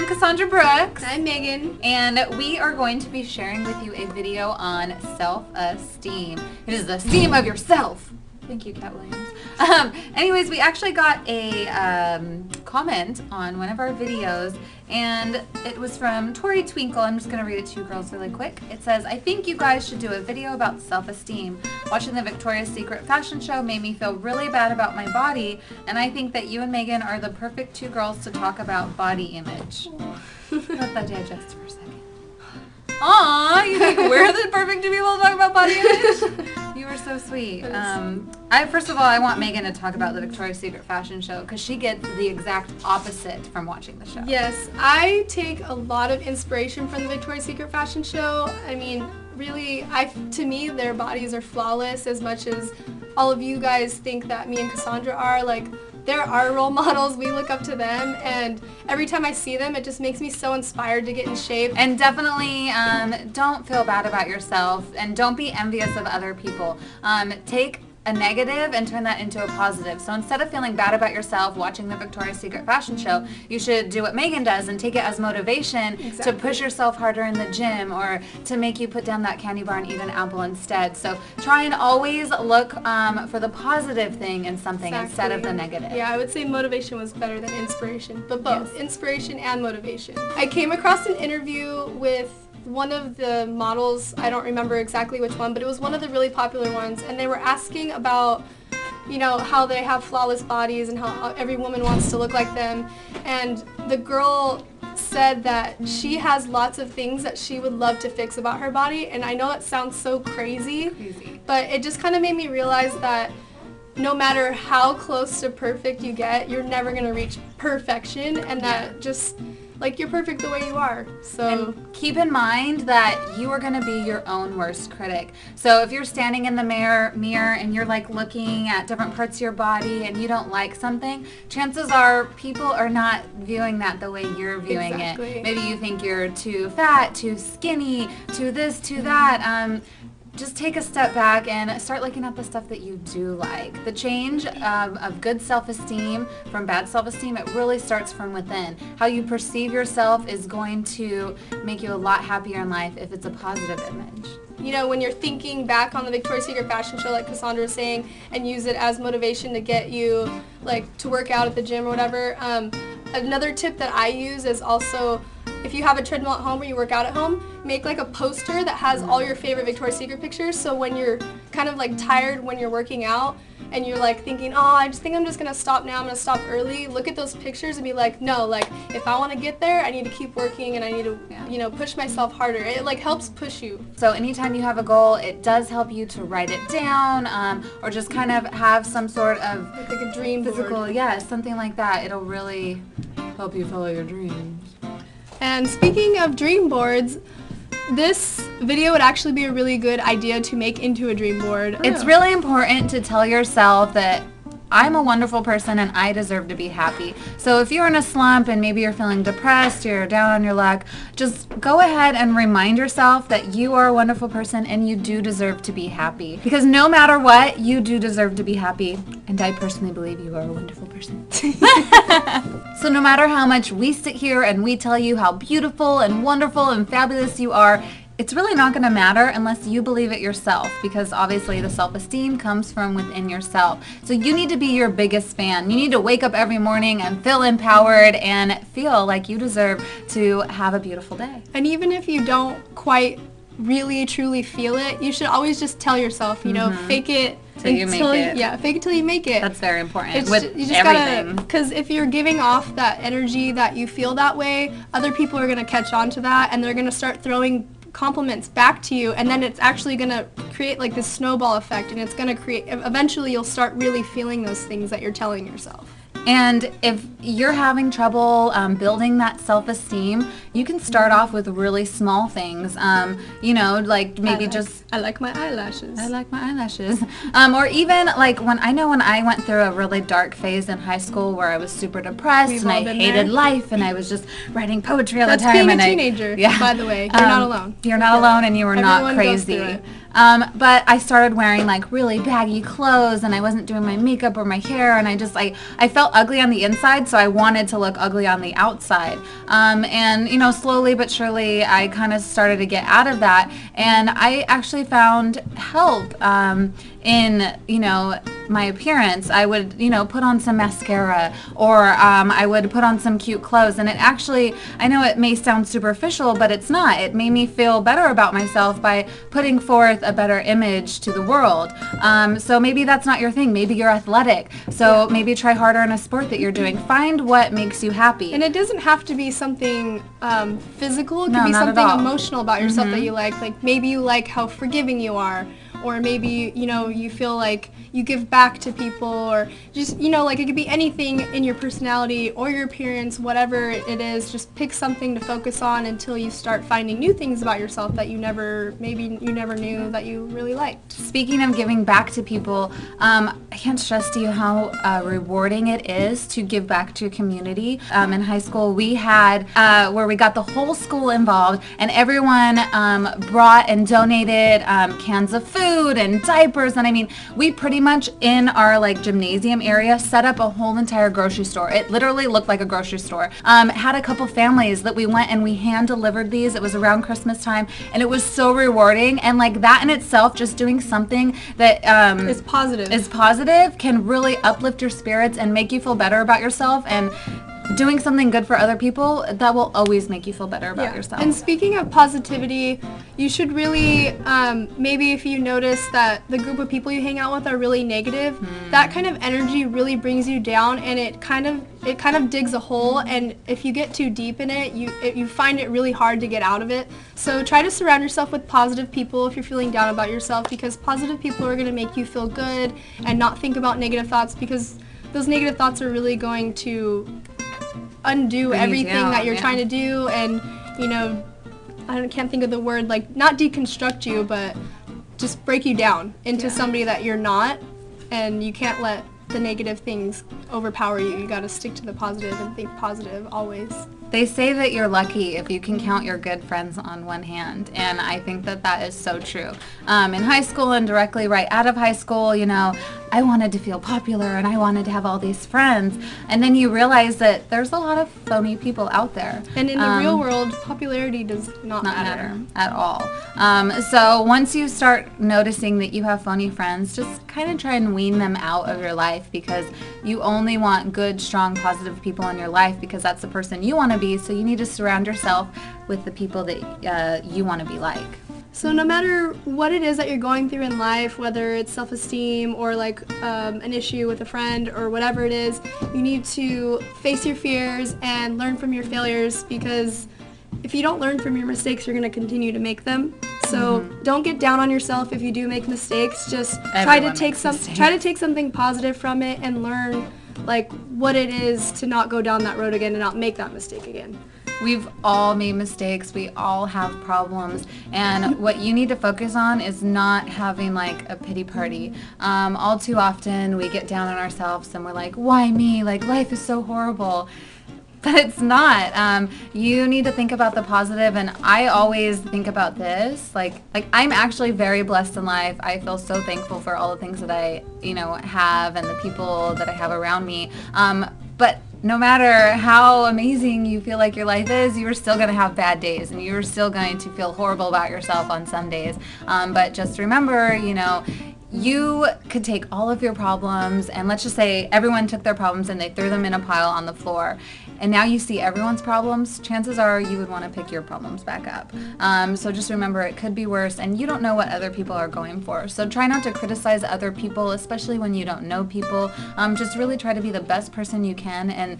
Cassandra Brooks. I'm Megan. And we are going to be sharing with you a video on self-esteem. It is the esteem of yourself. Thank you, Kat Williams. Anyways, we actually got a comment on one of our videos, and it was from Tori Twinkle. I'm just going to read it to you girls really quick. It says, I think you guys should do a video about self-esteem. Watching the Victoria's Secret fashion show made me feel really bad about my body, and I think that you and Megan are the perfect two girls to talk about body image. Let that digest for a second. Aw, you think we're the perfect two people to talk about body image? You were so sweet. First of all, I want Megan to talk about the Victoria's Secret fashion show because she gets the exact opposite from watching the show. Yes, I take a lot of inspiration from the Victoria's Secret fashion show. I mean, really, to me, their bodies are flawless as much as all of you guys think that me and Cassandra are. Like, they're our role models. We look up to them, and every time I see them, it just makes me so inspired to get in shape. And definitely don't feel bad about yourself, and don't be envious of other people. Take a negative and turn that into a positive. So instead of feeling bad about yourself watching the Victoria's Secret fashion show, you should do what Megan does and take it as motivation to push yourself harder in the gym, or to make you put down that candy bar and eat an apple instead. So try and always look for the positive thing in something instead of the negative. Yeah, I would say motivation was better than inspiration, but both, inspiration and motivation. I came across an interview with one of the models, I don't remember exactly which one, but it was one of the really popular ones, and they were asking about, you know, how they have flawless bodies and how every woman wants to look like them, and the girl said that she has lots of things that she would love to fix about her body, and I know it sounds so crazy. But it just kind of made me realize that no matter how close to perfect you get, you're never going to reach perfection, and that just, like, you're perfect the way you are. So and keep in mind that you are going to be your own worst critic. So if you're standing in the mirror and you're like looking at different parts of your body and you don't like something, chances are people are not viewing that the way you're viewing it. Maybe you think you're too fat, too skinny, too this, too that. Just take a step back and start looking at the stuff that you do like. The change of good self-esteem from bad self-esteem, it really starts from within. How you perceive yourself is going to make you a lot happier in life if it's a positive image. You know, when you're thinking back on the Victoria's Secret fashion show, like Cassandra was saying, and use it as motivation to get you, like, to work out at the gym or whatever, another tip that I use is also, if you have a treadmill at home or you work out at home, make like a poster that has all your favorite Victoria's Secret pictures, so when you're kind of like tired when you're working out and you're like thinking, oh, I just think I'm just going to stop now, I'm going to stop early, look at those pictures and be like, no, like, if I want to get there, I need to keep working and I need to, you know, push myself harder. It like helps push you. So anytime you have a goal, it does help you to write it down, or just kind of have some sort of like a dream physical, board. Something like that. It'll really help you follow your dreams. And speaking of dream boards, this video would actually be a really good idea to make into a dream board. It's really important to tell yourself that I'm a wonderful person and I deserve to be happy. So if you're in a slump and maybe you're feeling depressed, you're down on your luck, just go ahead and remind yourself that you are a wonderful person and you do deserve to be happy. Because no matter what, you do deserve to be happy. And I personally believe you are a wonderful person. So no matter how much we sit here and we tell you how beautiful and wonderful and fabulous you are, it's really not going to matter unless you believe it yourself, because obviously the self-esteem comes from within yourself. So you need to be your biggest fan. You need to wake up every morning and feel empowered and feel like you deserve to have a beautiful day. And even if you don't quite really truly feel it, you should always just tell yourself, you know, fake it till you make it. Yeah, fake it till you make it. That's very important You just everything. Because if you're giving off that energy that you feel that way, other people are going to catch on to that, and they're going to start throwing compliments back to you, and then it's actually going to create like this snowball effect, and it's going to create, eventually you'll start really feeling those things that you're telling yourself. And if you're having trouble building that self-esteem, you can start off with really small things. You know, like maybe I like my eyelashes. I like my eyelashes. Or even like when I went through a really dark phase in high school where I was super depressed and I hated life and I was just writing poetry all the time. That's being a teenager, by the way. You're not alone. You're not alone and you are not Everyone crazy. goes through it. But I started wearing like really baggy clothes, and I wasn't doing my makeup or my hair, and I felt ugly on the inside, so I wanted to look ugly on the outside. And slowly but surely, I kind of started to get out of that, and I actually found help in my appearance. I would put on some mascara, or I would put on some cute clothes, and it actually, I know it may sound superficial, but it's not. It made me feel better about myself by putting forth a better image to the world. So maybe that's not your thing. Maybe you're athletic, so maybe try harder in a sport that you're doing. Find what makes you happy. And it doesn't have to be something physical. It No, could be not at something all. emotional about yourself that you like. Like maybe you like how forgiving you are, or maybe you feel like you give back to people, or just like it could be anything in your personality or your appearance, whatever it is. Just pick something to focus on until you start finding new things about yourself that you never knew that you really liked. Speaking of giving back to people, I can't stress to you how rewarding it is to give back to your community. In high school, we had where we got the whole school involved, and everyone brought and donated cans of food and diapers, and I mean, we pretty much in our like gymnasium area set up a whole entire grocery store. It literally looked like a grocery store. Had a couple families that we went and we hand delivered these. It was around Christmas time, and it was so rewarding. And like that in itself, just doing something that It's positive. is positive can really uplift your spirits and make you feel better about yourself. And doing something good for other people, that will always make you feel better about yourself. And speaking of positivity, you should really, maybe if you notice that the group of people you hang out with are really negative, that kind of energy really brings you down, and it kind of digs a hole, and if you get too deep in it, you find it really hard to get out of it. So try to surround yourself with positive people if you're feeling down about yourself, because positive people are going to make you feel good and not think about negative thoughts, because those negative thoughts are really going to undo everything that you're trying to do, and I can't think of the word, like not deconstruct you, but just break you down into somebody that you're not, and you can't let the negative things overpower you. You got to stick to the positive and think positive always. They say that you're lucky if you can count your good friends on one hand, and I think that that is so true. In high school and directly right out of high school, I wanted to feel popular and I wanted to have all these friends, and then you realize that there's a lot of phony people out there. And in the real world, popularity does not matter at all. So once you start noticing that you have phony friends, just kind of try and wean them out of your life, because you only want good, strong, positive people in your life, because that's the person you want to be. So you need to surround yourself with the people that you want to be like. So no matter what it is that you're going through in life, whether it's self-esteem or like an issue with a friend or whatever it is, you need to face your fears and learn from your failures, because if you don't learn from your mistakes, you're going to continue to make them. So don't get down on yourself if you do make mistakes. Just try to take something positive from it and learn like what it is to not go down that road again and not make that mistake again. We've all made mistakes. We all have problems. And what you need to focus on is not having like a pity party. All too often we get down on ourselves and we're like, why me? Like life is so horrible. But it's not. You need to think about the positive, and I always think about this. Like I'm actually very blessed in life. I feel so thankful for all the things that I, have, and the people that I have around me. But no matter how amazing you feel like your life is, you're still going to have bad days, and you're still going to feel horrible about yourself on some days. But just remember, you could take all of your problems, and let's just say everyone took their problems and they threw them in a pile on the floor, and now you see everyone's problems. Chances are you would want to pick your problems back up. So just remember, it could be worse, and you don't know what other people are going for. So try not to criticize other people, especially when you don't know people. Just really try to be the best person you can, and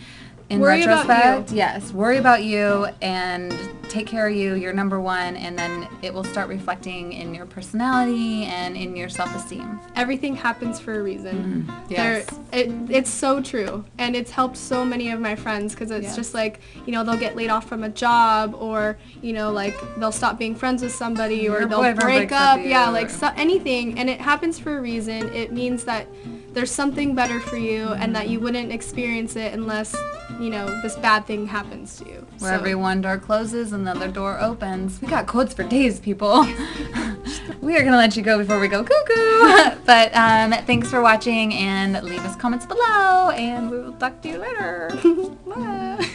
in retrospect, yes, worry about you and take care of you. You're number one, and then it will start reflecting in your personality and in your self-esteem. Everything happens for a reason. Yes. It's so true, and it's helped so many of my friends, because it's just like, they'll get laid off from a job, or, like they'll stop being friends with somebody, or they'll break up. Anything, and it happens for a reason. It means that there's something better for you, and that you wouldn't experience it unless this bad thing happens to you. Where every one door closes, another door opens. We got quotes for days, people. we are going to let you go before we go cuckoo. But thanks for watching, and leave us comments below, and we will talk to you later. Bye.